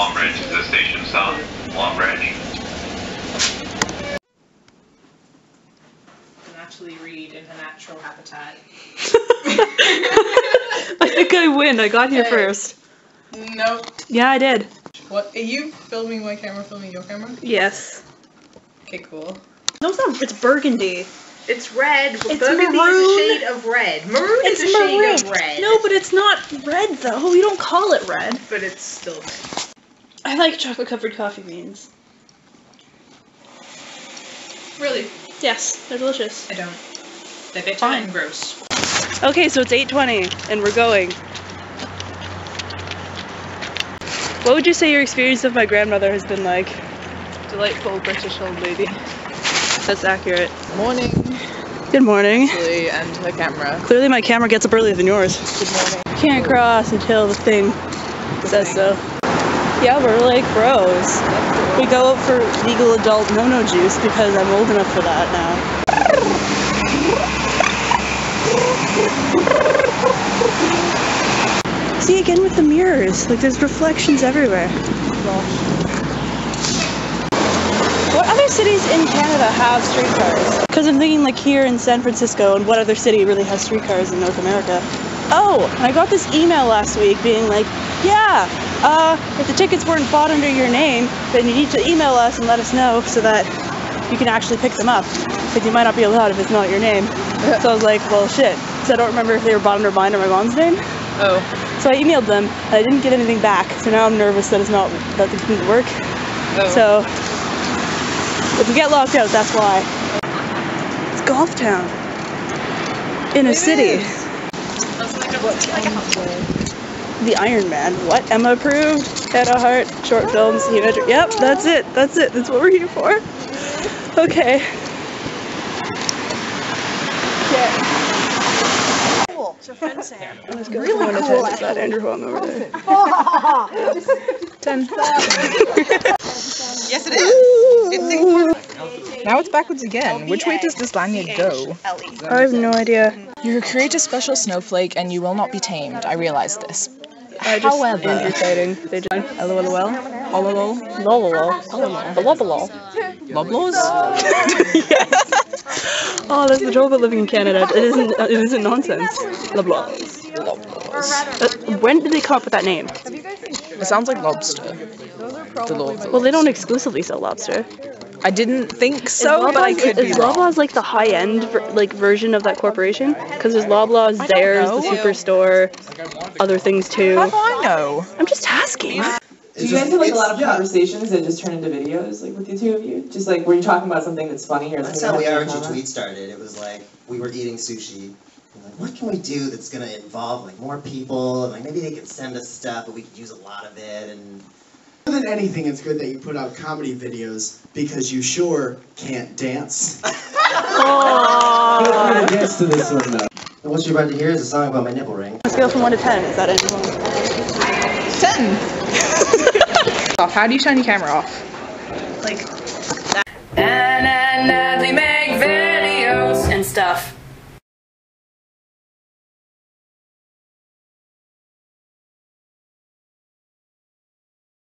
Long Branch is the station song. Long Branch. Actually read in her natural habitat. I think I win. I got here first. Nope. Yeah, I did. What? Are you filming my camera, filming your camera? Yes. Okay, cool. No, it's not. It's burgundy. It's red, but It's burgundy maroon. is a shade of red. Maroon is a shade of red. No, but it's not red though. You don't call it red. But it's still red. I like chocolate covered coffee beans. Really? Yes, they're delicious. I don't. They're bitter Fine. and gross. Okay, so it's 8:20 and we're going. What would you say your experience of my grandmother has been like? Delightful British old lady. That's accurate. Morning, Good morning. Julie, and her camera. Clearly my camera gets up earlier than yours. Good morning. Can't cross until the thing says so. Yeah, we're like bros. We go out for legal adult no-no juice because I'm old enough for that now. See, again with the mirrors, like there's reflections everywhere. What other cities in Canada have streetcars? Because I'm thinking like here in San Francisco, and what other city really has streetcars in North America? Oh, and I got this email last week being like, yeah, if the tickets weren't bought under your name, then you need to email us and let us know so that you can actually pick them up. Because you might not be allowed if it's not your name. So I was like, well, shit. So I don't remember if they were bought under mine or my mom's name. Oh. So I emailed them, and I didn't get anything back. So now I'm nervous that that it didn't work. Oh. So if we get locked out, that's why. It's Golf Town. In a city. The Iron Man. What? Emma approved? Head of Heart, short films, Yep, that's it. That's it. That's what we're here for. Okay. Cool. It's your friend Sam. Let's go. Really cool. Is that Andrew Huang over there? 10. Yes, it is. It's 6. Now it's backwards again. Which way does this lanyard go? I have no idea. You create a special snowflake and you will not be tamed. I realize this. However, Andrew fighting. They just LOL. Lololol. Lololol. Loblos? Oh, that's the trouble about living in Canada. It isn't nonsense. Loblaws. When did they come up with that name? It sounds like lobster. The lobster. Well, they don't exclusively sell lobster. I didn't think so, but I could be Is wrong. Loblaws like the high-end version of that corporation? Because there's Loblaws, Theirs, the Superstore, other things too. How do I know? I'm just asking. Do you guys have like a lot of conversations that just turn into videos, like with the two of you? Just like, were you talking about something that's funny or That's something? how that we has RG drama? Tweet started. It was like, we were eating sushi. And like, what can we do that's gonna involve like more people? And like, maybe they could send us stuff, but we could use a lot of it. And more than anything, it's good that you put out comedy videos because you sure can't dance. Oh. I'm gonna dance to this one though. and what you're about to hear is a song about my nipple ring. On a scale from 1 to 10, is that anyone? 10! How do you turn your camera off? Like that.